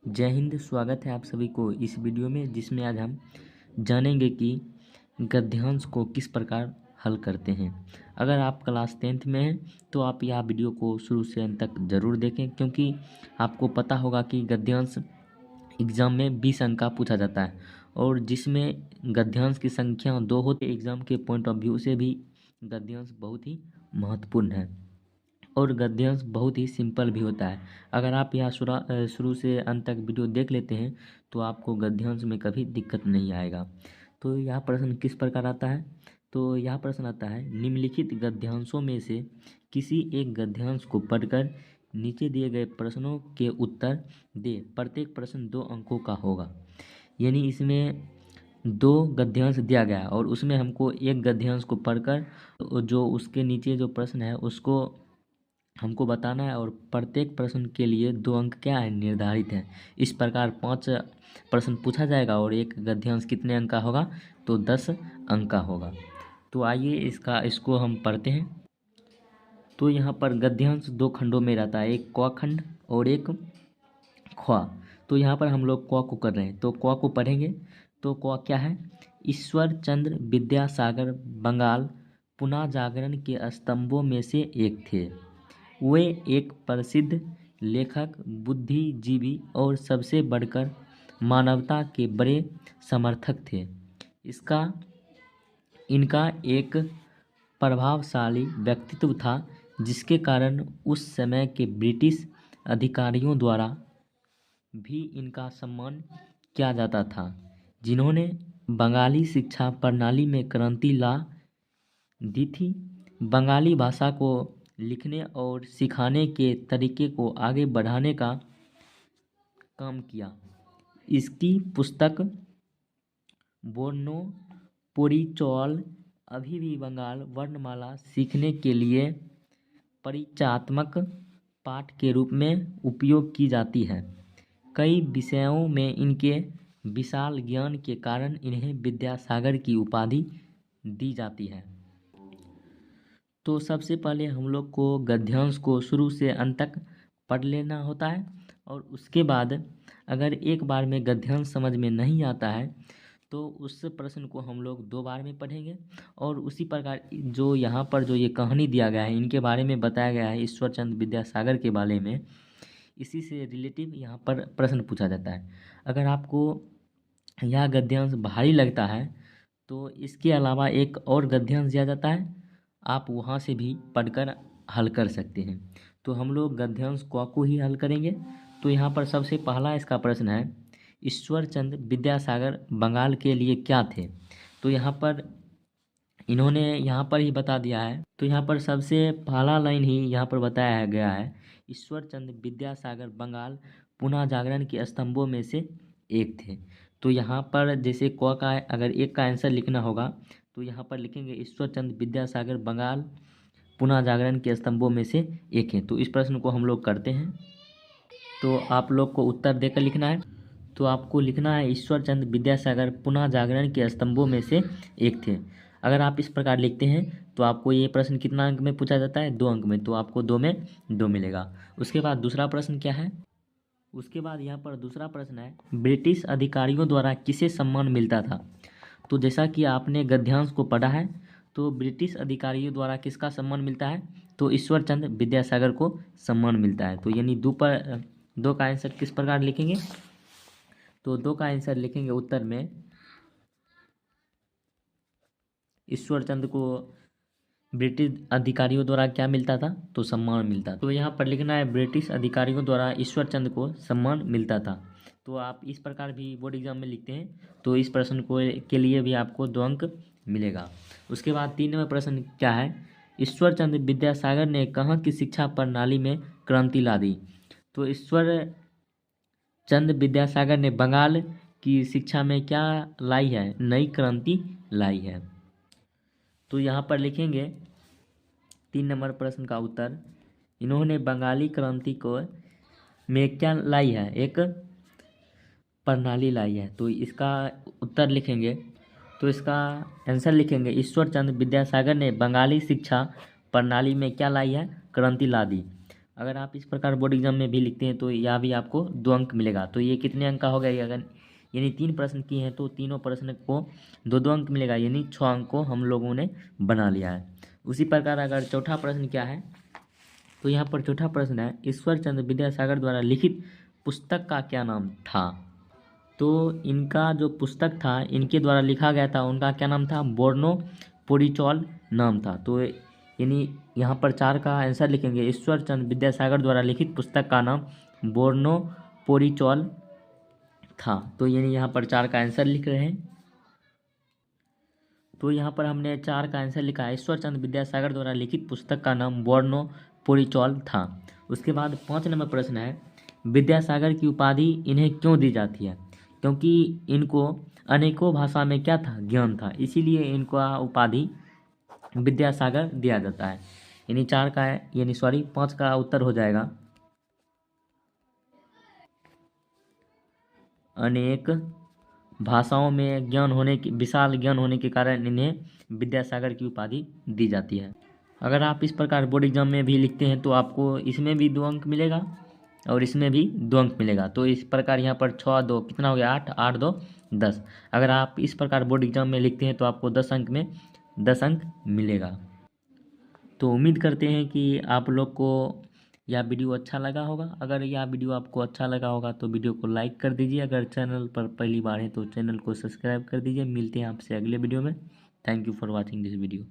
जय हिंद। स्वागत है आप सभी को इस वीडियो में, जिसमें आज हम जानेंगे कि गद्यांश को किस प्रकार हल करते हैं। अगर आप क्लास 10th में हैं तो आप यह वीडियो को शुरू से अंत तक ज़रूर देखें, क्योंकि आपको पता होगा कि गद्यांश एग्ज़ाम में 20 अंक का पूछा जाता है और जिसमें गद्यांश की संख्या 2 होती है। एग्ज़ाम के पॉइंट ऑफ व्यू से भी गद्यांश बहुत ही महत्वपूर्ण है और गद्यांश बहुत ही सिंपल भी होता है। अगर आप यह शुरू से अंत तक वीडियो देख लेते हैं तो आपको गद्यांश में कभी दिक्कत नहीं आएगा। तो यह प्रश्न किस प्रकार आता है? तो यह प्रश्न आता है, निम्नलिखित गद्यांशों में से किसी एक गद्यांश को पढ़कर नीचे दिए गए प्रश्नों के उत्तर दे। प्रत्येक प्रश्न 2 अंकों का होगा। यानी इसमें 2 गद्यांश दिया गया है और उसमें हमको एक गद्यांश को पढ़कर जो उसके नीचे जो प्रश्न है उसको हमको बताना है और प्रत्येक प्रश्न के लिए 2 अंक क्या है, निर्धारित है। इस प्रकार 5 प्रश्न पूछा जाएगा और एक गद्यांश कितने अंक का होगा? तो 10 अंक का होगा। तो आइए इसको हम पढ़ते हैं। तो यहाँ पर गद्यांश 2 खंडों में रहता है, एक क खंड और एक ख। तो यहाँ पर हम लोग क को कर रहे हैं, तो क को पढ़ेंगे। तो क क्या है? ईश्वर चंद्र विद्यासागर बंगाल पुनः जागरण के स्तंभों में से एक थे। वे एक प्रसिद्ध लेखक, बुद्धिजीवी और सबसे बढ़कर मानवता के बड़े समर्थक थे। इनका एक प्रभावशाली व्यक्तित्व था, जिसके कारण उस समय के ब्रिटिश अधिकारियों द्वारा भी इनका सम्मान किया जाता था, जिन्होंने बंगाली शिक्षा प्रणाली में क्रांति ला दी थी। बंगाली भाषा को लिखने और सिखाने के तरीके को आगे बढ़ाने का काम किया। इसकी पुस्तक बोर्नो पोरिचोल अभी भी बंगाल वर्णमाला सीखने के लिए परिचयात्मक पाठ के रूप में उपयोग की जाती है। कई विषयों में इनके विशाल ज्ञान के कारण इन्हें विद्यासागर की उपाधि दी जाती है। तो सबसे पहले हम लोग को गद्यांश को शुरू से अंत तक पढ़ लेना होता है और उसके बाद अगर एक बार में गद्यांश समझ में नहीं आता है तो उस प्रश्न को हम लोग 2 बार में पढ़ेंगे। और उसी प्रकार जो यहाँ पर जो ये कहानी दिया गया है, इनके बारे में बताया गया है, ईश्वर चंद्र विद्यासागर के बारे में, इसी से रिलेटिव यहाँ पर प्रश्न पूछा जाता है। अगर आपको यह गद्यांश भारी लगता है तो इसके अलावा एक और गद्यांश दिया जाता है, आप वहाँ से भी पढ़कर हल कर सकते हैं। तो हम लोग गद्यांश क को ही हल करेंगे। तो यहाँ पर सबसे पहला इसका प्रश्न है, ईश्वर चंद्र विद्यासागर बंगाल के लिए क्या थे? तो यहाँ पर इन्होंने यहाँ पर ही बता दिया है। तो यहाँ पर सबसे पहला लाइन ही यहाँ पर बताया गया है, ईश्वर चंद्र विद्यासागर बंगाल पुनः जागरण के स्तंभों में से एक थे। तो यहाँ पर जैसे क का अगर एक का आंसर लिखना होगा तो यहाँ पर लिखेंगे ईश्वर चंद्र विद्यासागर बंगाल पुनः जागरण के स्तंभों में से एक है। तो इस प्रश्न को हम लोग करते हैं। तो आप लोग को उत्तर देकर लिखना है। तो आपको लिखना है, ईश्वर चंद्र विद्यासागर पुनः जागरण के स्तंभों में से एक थे। अगर आप इस प्रकार लिखते हैं तो आपको ये प्रश्न कितना अंक में पूछा जाता है? 2 अंक में। तो आपको 2 में 2 मिलेगा। उसके बाद दूसरा प्रश्न क्या है? उसके बाद यहाँ पर दूसरा प्रश्न है, ब्रिटिश अधिकारियों द्वारा किसे सम्मान मिलता था? तो जैसा कि आपने गद्यांश को पढ़ा है, तो ब्रिटिश अधिकारियों द्वारा किसका सम्मान मिलता है? तो ईश्वर चंद्र विद्यासागर को सम्मान मिलता है। तो यानी 2 का आंसर किस प्रकार लिखेंगे? तो 2 का आंसर लिखेंगे उत्तर में, ईश्वर चंद्र को ब्रिटिश अधिकारियों द्वारा क्या मिलता था? तो सम्मान मिलता था। तो यहाँ पर लिखना है, ब्रिटिश अधिकारियों द्वारा ईश्वर चंद्र को सम्मान मिलता था। तो आप इस प्रकार भी बोर्ड एग्जाम में लिखते हैं तो इस प्रश्न को के लिए भी आपको 2 अंक मिलेगा। उसके बाद 3 नंबर प्रश्न क्या है, ईश्वर चंद्र विद्यासागर ने कहाँ की शिक्षा प्रणाली में क्रांति ला दी? तो ईश्वर चंद्र विद्यासागर ने बंगाल की शिक्षा में क्या लाई है? नई क्रांति लाई है। तो यहाँ पर लिखेंगे 3 नंबर प्रश्न का उत्तर, इन्होंने बंगाली क्रांति को में क्या लाई है? एक प्रणाली लाई है। तो इसका उत्तर लिखेंगे, तो इसका आंसर लिखेंगे, ईश्वर चंद्र विद्यासागर ने बंगाली शिक्षा प्रणाली में क्या लाई है? क्रांति ला दी। अगर आप इस प्रकार बोर्ड एग्जाम में भी लिखते हैं तो यह भी आपको 2 अंक मिलेगा। तो ये कितने अंक का हो गया? अगर यानी 3 प्रश्न किए हैं तो तीनों प्रश्न को 2-2 अंक मिलेगा, यानी 6 अंक को हम लोगों ने बना लिया है। उसी प्रकार अगर चौथा प्रश्न क्या है, तो यहाँ पर चौथा प्रश्न है, ईश्वर चंद्र विद्यासागर द्वारा लिखित पुस्तक का क्या नाम था? तो इनका जो पुस्तक था, इनके द्वारा लिखा गया था, उनका क्या नाम था? बोर्नो पोरिचोल नाम था। तो यानी यहाँ पर 4 का आंसर लिखेंगे, ईश्वर चंद्र विद्यासागर द्वारा लिखित पुस्तक का नाम बोर्नो पोरिचोल था। तो यानी यहाँ पर 4 का आंसर लिख रहे हैं। तो यहाँ पर हमने 4 का आंसर लिखा है, ईश्वर चंद्र विद्यासागर द्वारा लिखित पुस्तक का नाम बोर्नो पोरिचोल था। उसके बाद 5 नंबर प्रश्न है, विद्यासागर की उपाधि इन्हें क्यों दी जाती है? क्योंकि इनको अनेकों भाषा में क्या था? ज्ञान था, इसीलिए इनको उपाधि विद्यासागर दिया जाता है। यानी 4 का है, यानी 5 का उत्तर हो जाएगा, अनेक भाषाओं में ज्ञान होने की विशाल ज्ञान होने के कारण इन्हें विद्यासागर की उपाधि दी जाती है। अगर आप इस प्रकार बोर्ड एग्जाम में भी लिखते हैं तो आपको इसमें भी 2 अंक मिलेगा और इसमें भी 2 अंक मिलेगा। तो इस प्रकार यहाँ पर 6 2 कितना हो गया? 8 8 2 10। अगर आप इस प्रकार बोर्ड एग्जाम में लिखते हैं तो आपको 10 अंक में 10 अंक मिलेगा। तो उम्मीद करते हैं कि आप लोग को यह वीडियो अच्छा लगा होगा। अगर यह वीडियो आपको अच्छा लगा होगा तो वीडियो को लाइक कर दीजिए। अगर चैनल पर पहली बार है तो चैनल को सब्सक्राइब कर दीजिए। मिलते हैं आपसे अगले वीडियो में। Thank you for watching this video.